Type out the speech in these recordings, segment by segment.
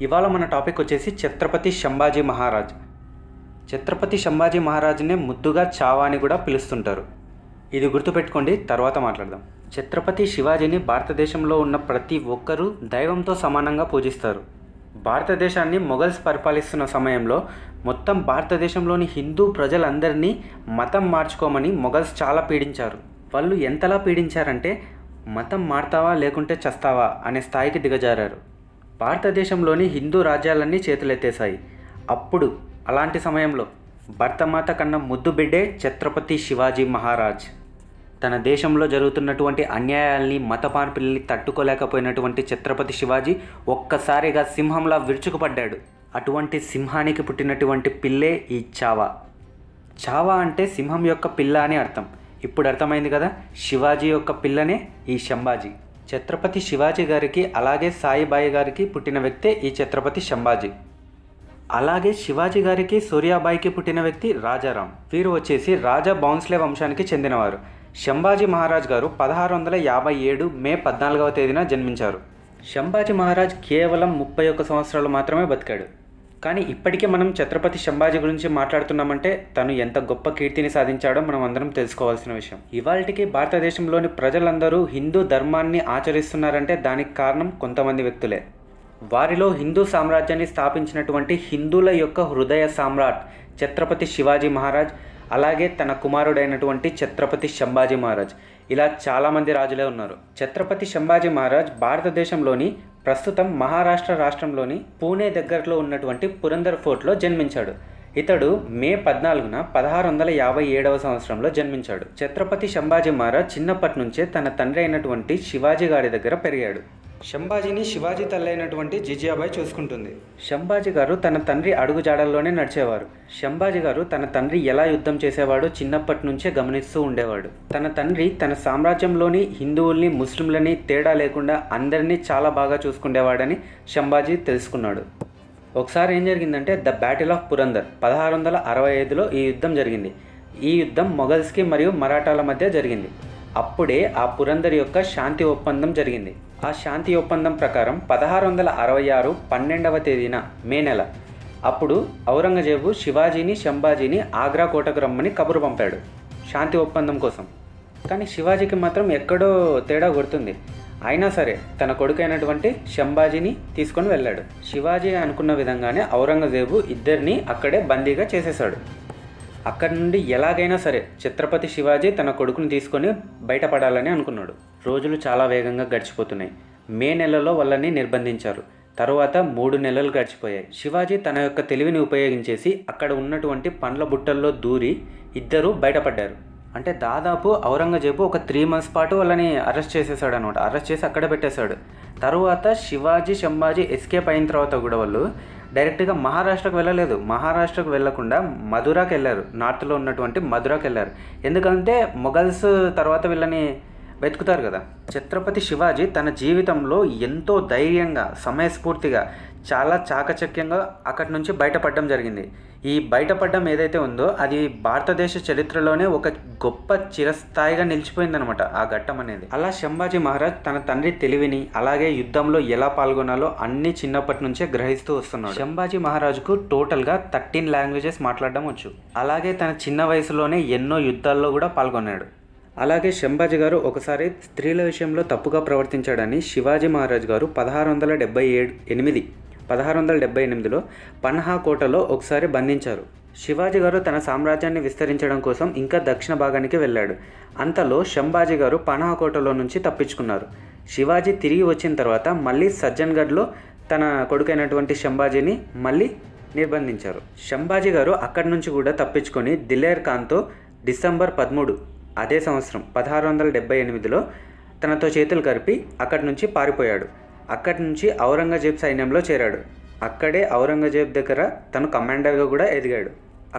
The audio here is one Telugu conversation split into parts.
ఇవాళ మన టాపిక్ వచ్చేసి ఛత్రపతి సంభాజీ మహారాజ్. ఛత్రపతి సంభాజీ మహారాజ్నే ముద్దుగా చావా అని కూడా పిలుస్తుంటారు. ఇది గుర్తుపెట్టుకోండి, తర్వాత మాట్లాడదాం. ఛత్రపతి శివాజీని భారతదేశంలో ఉన్న ప్రతి ఒక్కరూ దైవంతో సమానంగా పూజిస్తారు. భారతదేశాన్ని మొఘల్స్ పరిపాలిస్తున్న సమయంలో మొత్తం భారతదేశంలోని హిందూ ప్రజలందరినీ మతం మార్చుకోమని మొఘల్స్ చాలా పీడించారు. వాళ్ళు ఎంతలా పీడించారంటే మతం మారుతావా లేకుంటే చస్తావా అనే స్థాయికి దిగజారారు. భారతదేశంలోని హిందూ రాజ్యాలన్నీ చేతులెత్తేశాయి. అప్పుడు అలాంటి సమయంలో భర్తమాత కన్నా ముద్దు బిడ్డే ఛత్రపతి శివాజీ మహారాజ్. తన దేశంలో జరుగుతున్నటువంటి అన్యాయాల్ని, మత మార్పిల్ని తట్టుకోలేకపోయినటువంటి ఛత్రపతి శివాజీ ఒక్కసారిగా సింహంలా విరుచుకుపడ్డాడు. అటువంటి సింహానికి పుట్టినటువంటి పిల్లే ఈ చావా. చావా అంటే సింహం యొక్క పిల్ల అని అర్థం. ఇప్పుడు అర్థమైంది కదా, శివాజీ యొక్క పిల్లనే ఈ సంభాజీ. ఛత్రపతి శివాజీ గారికి అలాగే సాయిబాయి గారికి పుట్టిన వ్యక్తే ఈ ఛత్రపతి సంభాజీ. అలాగే శివాజీ గారికి సూర్యాబాయికి పుట్టిన వ్యక్తి రాజారాం. వీరు వచ్చేసి రాజా బౌన్స్లే వంశానికి చెందినవారు. సంభాజీ మహారాజ్ గారు 1657 మే 14వ తేదీన జన్మించారు. సంభాజీ మహారాజ్ కేవలం 31 సంవత్సరాలు మాత్రమే బతికాడు. కానీ ఇప్పటికే మనం ఛత్రపతి సంభాజీ గురించి మాట్లాడుతున్నామంటే తను ఎంత గొప్ప కీర్తిని సాధించాడో మనం అందరం తెలుసుకోవాల్సిన విషయం. ఇవాళకి భారతదేశంలోని ప్రజలందరూ హిందూ ధర్మాన్ని ఆచరిస్తున్నారంటే దానికి కారణం కొంతమంది వ్యక్తులే. వారిలో హిందూ సామ్రాజ్యాన్ని స్థాపించినటువంటి హిందువుల యొక్క హృదయ సామ్రాట్ ఛత్రపతి శివాజీ మహారాజ్, అలాగే తన కుమారుడైనటువంటి ఛత్రపతి సంభాజీ మహారాజ్, ఇలా చాలామంది రాజులే ఉన్నారు. ఛత్రపతి సంభాజీ మహారాజ్ భారతదేశంలోని ప్రస్తుతం మహారాష్ట్ర రాష్ట్రంలోని పూణే దగ్గరలో ఉన్నటువంటి పురందర్ ఫోర్ట్లో జన్మించాడు. ఇతడు మే 14న 1657వ సంవత్సరంలో జన్మించాడు. ఛత్రపతి సంభాజీ మహారాజ్ చిన్నప్పటి నుంచే తన తండ్రి అయినటువంటి శివాజీ గారి దగ్గర పెరిగాడు. సంభాజీని శివాజీ తల్లి అయినటువంటి జిజియాబాయి చూసుకుంటుంది. సంభాజీ గారు తన తండ్రి అడుగుజాడల్లోనే నడిచేవారు. సంభాజీ గారు తన తండ్రి ఎలా యుద్ధం చేసేవాడో చిన్నప్పటి నుంచే గమనిస్తూ ఉండేవాడు. తన తండ్రి తన సామ్రాజ్యంలోని హిందువుల్ని, ముస్లింలని తేడా లేకుండా అందరినీ చాలా బాగా చూసుకునేవాడని సంభాజీ తెలుసుకున్నాడు. ఒకసారి ఏం జరిగిందంటే ద బ్యాటిల్ ఆఫ్ పురందర్ 1665లో ఈ యుద్ధం జరిగింది. ఈ యుద్ధం మొఘల్స్కి మరియు మరాఠాల మధ్య జరిగింది. అప్పుడే ఆ పురందర్ యొక్క శాంతి ఒప్పందం జరిగింది. ఆ శాంతి ఒప్పందం ప్రకారం 1666 12వ తేదీన మే నెల అప్పుడు ఔరంగజేబు శివాజీని, సంభాజీని ఆగ్రా కోటకు రమ్మని కబురు పంపాడు శాంతి ఒప్పందం కోసం. కానీ శివాజీకి మాత్రం ఎక్కడో తేడా కొడుతుంది. అయినా సరే తన కొడుకైనటువంటి సంభాజీని తీసుకొని వెళ్ళాడు. శివాజీ అనుకున్న విధంగానే ఔరంగజేబు ఇద్దరిని అక్కడే బందీగా చేసేశాడు. అక్కడి నుండి ఎలాగైనా సరే ఛత్రపతి శివాజీ తన కొడుకుని తీసుకొని బయటపడాలని అనుకున్నాడు. రోజులు చాలా వేగంగా గడిచిపోతున్నాయి. మే నెలలో వాళ్ళని నిర్బంధించారు. తరువాత 3 నెలలు గడిచిపోయాయి. శివాజీ తన యొక్క తెలివిని ఉపయోగించేసి అక్కడ ఉన్నటువంటి పండ్ల బుట్టల్లో దూరి ఇద్దరు బయటపడ్డారు. అంటే దాదాపు ఔరంగజేబు ఒక 3 మంత్స్ పాటు వాళ్ళని అరెస్ట్ చేసేసాడు అనమాట. అరెస్ట్ చేసి అక్కడ పెట్టేశాడు. తరువాత శివాజీ, సంభాజీ ఎస్కేప్ అయిన తర్వాత కూడా వాళ్ళు డైరెక్ట్గా మహారాష్ట్రకు వెళ్ళలేదు. మహారాష్ట్రకు వెళ్లకుండా మధురాకి వెళ్ళారు. నార్త్లో ఉన్నటువంటి మధురాకి వెళ్ళారు. ఎందుకంటే మొఘల్స్ తర్వాత వీళ్ళని వెతుకుతారు కదా. ఛత్రపతి శివాజీ తన జీవితంలో ఎంతో ధైర్యంగా, సమయస్ఫూర్తిగా, చాలా చాకచక్యంగా అక్కడి నుంచి బయటపడడం జరిగింది. ఈ బయటపడడం ఏదైతే ఉందో అది భారతదేశ చరిత్రలోనే ఒక గొప్ప చిరస్థాయిగా నిలిచిపోయిందనమాట ఆ ఘట్టం అనేది. అలా సంభాజీ మహారాజ్ తన తండ్రి తెలివిని, అలాగే యుద్ధంలో ఎలా పాల్గొనాలో అన్ని చిన్నప్పటి నుంచే గ్రహిస్తూ వస్తున్నాడు. సంభాజీ మహారాజుకు టోటల్గా 13 లాంగ్వేజెస్ మాట్లాడడం వచ్చు. అలాగే తన చిన్న వయసులోనే ఎన్నో యుద్ధాల్లో కూడా పాల్గొన్నాడు. అలాగే సంభాజీ గారు ఒకసారి స్త్రీల విషయంలో తప్పుగా ప్రవర్తించాడని శివాజీ మహారాజ్ గారు 1678లో పన్హా కోటలో ఒకసారి బంధించారు. శివాజీ గారు తన సామ్రాజ్యాన్ని విస్తరించడం కోసం ఇంకా దక్షిణ భాగానికి వెళ్ళాడు. అంతలో సంభాజీ గారు పన్హా కోటలో నుంచి తప్పించుకున్నారు. శివాజీ తిరిగి వచ్చిన తర్వాత మళ్ళీ సజ్జన్గఢ్లో తన కొడుకైనటువంటి సంభాజీని మళ్ళీ నిర్బంధించారు. సంభాజీ గారు అక్కడి నుంచి కూడా తప్పించుకొని దిలేర్ ఖాన్తో డిసెంబర్ 13 అదే సంవత్సరం 1678లో తనతో చేతులు కలిపి అక్కడి నుంచి పారిపోయాడు. అక్కడి నుంచి ఔరంగజేబ్ సైన్యంలో చేరాడు. అక్కడే ఔరంగజేబ్ దగ్గర తను కమాండర్గా కూడా ఎదిగాడు.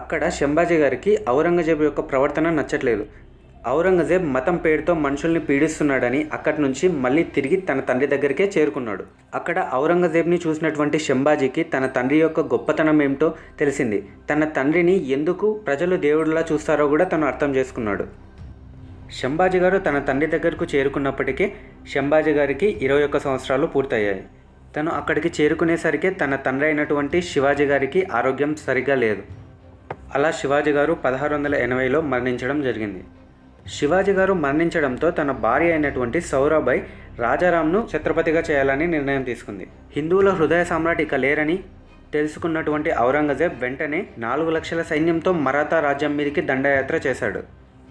అక్కడ సంభాజీ గారికి ఔరంగజేబ్ యొక్క ప్రవర్తన నచ్చట్లేదు. ఔరంగజేబ్ మతం పేరుతో మనుషుల్ని పీడిస్తున్నాడని అక్కడి నుంచి మళ్ళీ తిరిగి తన తండ్రి దగ్గరికే చేరుకున్నాడు. అక్కడ ఔరంగజేబ్ని చూసినటువంటి సంభాజీకి తన తండ్రి యొక్క గొప్పతనం ఏమిటో తెలిసింది. తన తండ్రిని ఎందుకు ప్రజలు దేవుడిలా చూస్తారో కూడా తను అర్థం చేసుకున్నాడు. సంభాజీ గారు తన తండ్రి దగ్గరకు చేరుకున్నప్పటికీ సంభాజీ గారికి 21 సంవత్సరాలు పూర్తయ్యాయి. తను అక్కడికి చేరుకునేసరికి తన తండ్రి అయినటువంటి శివాజీ గారికి ఆరోగ్యం సరిగ్గా లేదు. అలా శివాజీ గారు 1680లో మరణించడం జరిగింది. శివాజీ గారు మరణించడంతో తన భార్య అయినటువంటి సౌరాబాయి రాజారాంను ఛత్రపతిగా చేయాలని నిర్ణయం తీసుకుంది. హిందువుల హృదయ సామ్రాట్ ఇక లేరని తెలుసుకున్నటువంటి ఔరంగజేబ్ వెంటనే 4 లక్షల సైన్యంతో మరాఠా రాజ్యం మీదకి దండయాత్ర చేశాడు.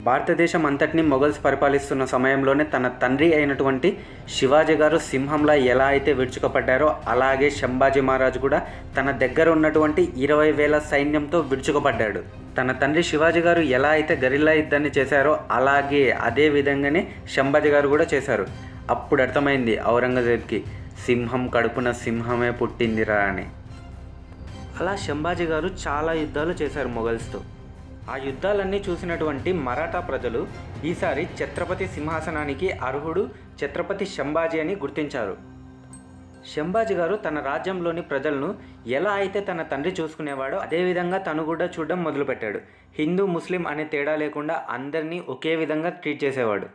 భారతదేశం అంతటినీ మొఘల్స్ పరిపాలిస్తున్న సమయంలోనే తన తండ్రి అయినటువంటి శివాజీ గారు సింహంలా ఎలా అయితే విరుచుకుపడ్డారో అలాగే సంభాజీ మహారాజు కూడా తన దగ్గర ఉన్నటువంటి 20,000 సైన్యంతో విరుచుకుపడ్డాడు. తన తండ్రి శివాజీ గారు ఎలా అయితే గరిల్లా యుద్ధాన్ని చేశారో అలాగే అదే విధంగానే సంభాజీ గారు కూడా చేశారు. అప్పుడు అర్థమైంది ఔరంగజేబ్కి, సింహం కడుపున సింహమే పుట్టిందిరా అని. అలా సంభాజీ గారు చాలా యుద్ధాలు చేశారు మొఘల్స్తో. ఆ యుద్ధాలన్నీ చూసినటువంటి మరాఠా ప్రజలు ఈసారి ఛత్రపతి సింహాసనానికి అర్హుడు ఛత్రపతి సంభాజీ అని గుర్తించారు. సంభాజీ గారు తన రాజ్యంలోని ప్రజలను ఎలా అయితే తన తండ్రి చూసుకునేవాడో అదేవిధంగా తను కూడా చూడడం మొదలుపెట్టాడు. హిందూ ముస్లిం అనే తేడా లేకుండా అందరినీ ఒకే విధంగా ట్రీట్ చేసేవాడు.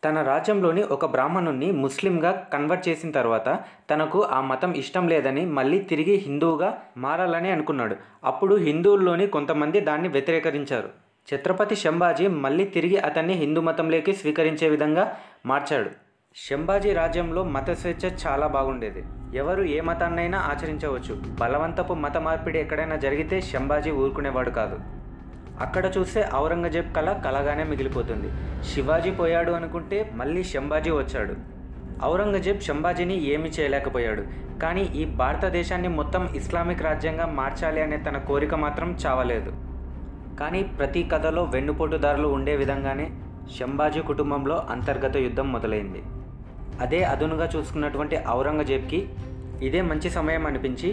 తన రాజ్యంలోని ఒక బ్రాహ్మణుణ్ణి ముస్లింగా కన్వర్ట్ చేసిన తర్వాత తనకు ఆ మతం ఇష్టం లేదని మళ్ళీ తిరిగి హిందువుగా మారాలని అనుకున్నాడు. అప్పుడు హిందువుల్లోని కొంతమంది దాన్ని వ్యతిరేకరించారు. ఛత్రపతి సంభాజీ మళ్ళీ తిరిగి అతన్ని హిందూ మతంలోకి స్వీకరించే విధంగా మార్చాడు. సంభాజీ రాజ్యంలో మత స్వేచ్ఛ చాలా బాగుండేది. ఎవరు ఏ మతాన్నైనా ఆచరించవచ్చు. బలవంతపు మత మార్పిడి ఎక్కడైనా జరిగితే సంభాజీ ఊరుకునేవాడు కాదు. అక్కడ చూస్తే ఔరంగజేబ్ కళ కలగానే మిగిలిపోతుంది. శివాజీ పోయాడు అనుకుంటే మళ్ళీ సంభాజీ వచ్చాడు. ఔరంగజేబ్ సంభాజీని ఏమీ చేయలేకపోయాడు. కానీ ఈ భారతదేశాన్ని మొత్తం ఇస్లామిక్ రాజ్యంగా మార్చాలి అనే తన కోరిక మాత్రం చావలేదు. కానీ ప్రతి కథలో వెన్నుపోటుదారులు ఉండే విధంగానే సంభాజీ కుటుంబంలో అంతర్గత యుద్ధం మొదలైంది. అదే అదునుగా చూసుకున్నటువంటి ఔరంగజేబ్కి ఇదే మంచి సమయం అనిపించి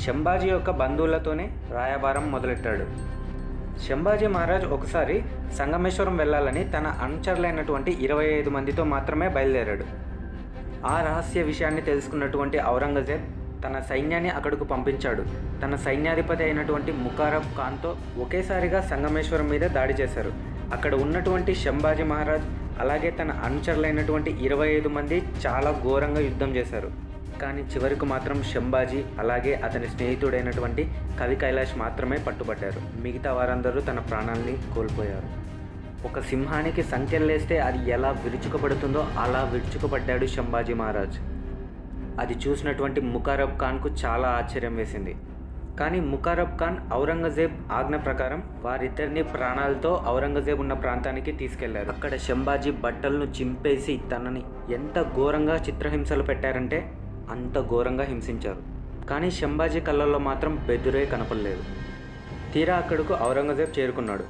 సంభాజీ యొక్క బంధువులతోనే రాయబారం మొదలెట్టాడు. సంభాజీ మహారాజ్ ఒకసారి సంగమేశ్వరం వెళ్ళాలని తన అనుచరులైనటువంటి 25 మందితో మాత్రమే బయలుదేరాడు. ఆ రహస్య విషయాన్ని తెలుసుకున్నటువంటి ఔరంగజేబ్ తన సైన్యాన్ని అక్కడకు పంపించాడు. తన సైన్యాధిపతి అయినటువంటి ముకారబ్ ఖాన్తో ఒకేసారిగా సంగమేశ్వరం మీద దాడి చేశారు. అక్కడ ఉన్నటువంటి సంభాజీ మహారాజ్ అలాగే తన అనుచరులైనటువంటి 25 మంది చాలా ఘోరంగా యుద్ధం చేశారు. కానీ చివరికి మాత్రం సంభాజీ అలాగే అతని స్నేహితుడైనటువంటి కవి కైలాష్ మాత్రమే పట్టుబడ్డారు. మిగతా వారందరూ తన ప్రాణాల్ని కోల్పోయారు. ఒక సింహానికి సంకెళ్ళేస్తే అది ఎలా విరుచుకుపడుతుందో అలా విరుచుకుపడ్డాడు సంభాజీ మహారాజ్. అది చూసినటువంటి ముకారబ్ ఖాన్కు చాలా ఆశ్చర్యం వేసింది. కానీ ముకారబ్ ఖాన్ ఔరంగజేబ్ ఆజ్ఞ ప్రకారం వారిద్దరిని ప్రాణాలతో ఔరంగజేబ్ ఉన్న ప్రాంతానికి తీసుకెళ్లారు. అక్కడ సంభాజీ బట్టలను చింపేసి తనని ఎంత ఘోరంగా చిత్రహింసలు పెట్టారంటే అంత ఘోరంగా హింసించారు. కానీ సంభాజీ కళ్ళల్లో మాత్రం బెదురే కనపడలేదు. తీరా అక్కడకు ఔరంగజేబ్ చేరుకున్నాడు.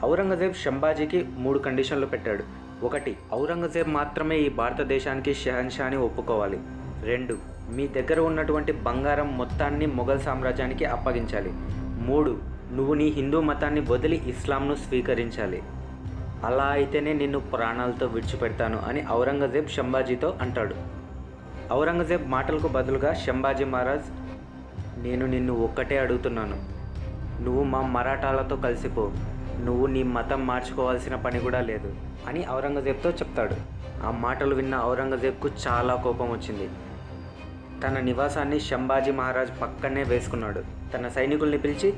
ఔరంగజేబ్ సంభాజీకి 3 కండిషన్లు పెట్టాడు. 1, ఔరంగజేబ్ మాత్రమే ఈ భారతదేశానికి షహన్షాని ఒప్పుకోవాలి. 2, మీ దగ్గర ఉన్నటువంటి బంగారం మొత్తాన్ని మొఘల్ సామ్రాజ్యానికి అప్పగించాలి. 3, నువ్వు నీ హిందూ మతాన్ని వదిలి ఇస్లాంను స్వీకరించాలి. అలా అయితేనే నిన్ను ప్రాణాలతో విడిచిపెడతాను అని ఔరంగజేబ్ సంభాజీతో అంటాడు. ఔరంగజేబ్ మాటలకు బదులుగా సంభాజీ మహారాజ్, నేను నిన్ను ఒక్కటే అడుగుతున్నాను, నువ్వు మా మరాఠాలతో కలిసిపో, నువ్వు నీ మతం మార్చుకోవాల్సిన పని కూడా లేదు అని ఔరంగజేబ్తో చెప్తాడు. ఆ మాటలు విన్న ఔరంగజేబ్కు చాలా కోపం వచ్చింది. తన నివాసాన్ని సంభాజీ మహారాజ్ పక్కనే వేసుకున్నాడు. తన సైనికుల్ని పిలిచి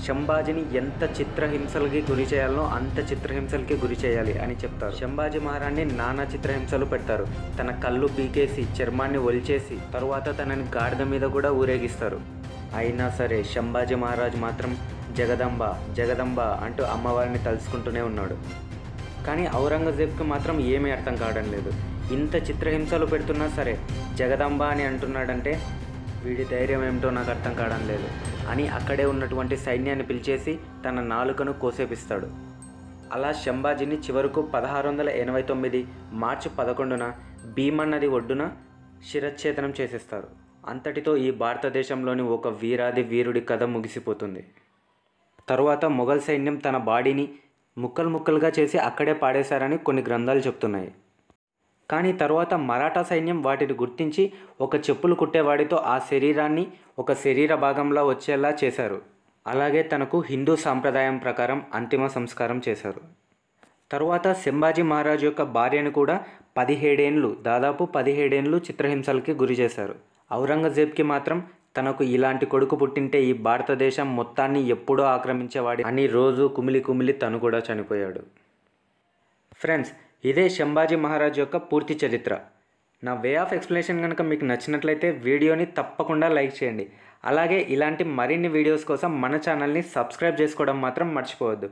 సంభాజీని ఎంత చిత్రహింసలకి గురి చేయాలనో అంత చిత్రహింసలకి గురి చేయాలి అని చెప్తారు. సంభాజీ మహారాజ్ని నానా చిత్రహింసలు పెడతారు. తన కళ్ళు పీకేసి చర్మాన్ని ఒలిచేసి తరువాత తనని గాడిద మీద కూడా ఊరేగిస్తారు. అయినా సరే సంభాజీ మహారాజ్ మాత్రం జగదంబ జగదంబ అంటూ అమ్మవారిని తలుచుకుంటూనే ఉన్నాడు. కానీ ఔరంగజేబ్కి మాత్రం ఏమీ అర్థం కావడం లేదు. ఇంత చిత్రహింసలు పెడుతున్నా సరే జగదంబ అని అంటున్నాడంటే వీడి ధైర్యం ఏమిటో నాకు అర్థం కావడం లేదు అని అక్కడే ఉన్నటువంటి సైన్యాన్ని పిలిచేసి తన నాలుకను కోసేపిస్తాడు. అలా సంభాజీని చివరకు 1689 మార్చి 11న భీమా నది ఒడ్డున శిరచ్ఛేదనం చేసేస్తారు. అంతటితో ఈ భారతదేశంలోని ఒక వీరాది వీరుడి కథ ముగిసిపోతుంది. తరువాత మొఘల్ సైన్యం తన బాడీని ముక్కలు ముక్కలుగా చేసి అక్కడే పాడేశారని కొన్ని గ్రంథాలు చెప్తున్నాయి. కానీ తర్వాత మరాఠా సైన్యం వాటిని గుర్తించి ఒక చెప్పులు కుట్టేవాడితో ఆ శరీరాన్ని ఒక శరీర భాగంలా వచ్చేలా చేశారు. అలాగే తనకు హిందూ సాంప్రదాయం ప్రకారం అంతిమ సంస్కారం చేశారు. తరువాత సంభాజీ మహారాజ్ యొక్క భార్యను కూడా 17 ఏళ్ళు దాదాపు 17 ఏళ్ళు చిత్రహింసలకి గురి చేశారు. ఔరంగజేబ్కి మాత్రం తనకు ఇలాంటి కొడుకు పుట్టింటే ఈ భారతదేశం మొత్తాన్ని ఎప్పుడో ఆక్రమించేవాడి అని రోజు కుమిలి కుమిలి తను కూడా చనిపోయాడు. ఫ్రెండ్స్, ఇదే శంభాజీ మహారాజ్ యొక్క పూర్తి చరిత్ర. నా వే ఆఫ్ ఎక్స్ప్లెనేషన్ కనుక మీకు నచ్చినట్లయితే వీడియోని తప్పకుండా లైక్ చేయండి. అలాగే ఇలాంటి మరిన్ని వీడియోస్ కోసం మన ఛానల్ని సబ్స్క్రైబ్ చేసుకోవడం మాత్రం మర్చిపోవద్దు.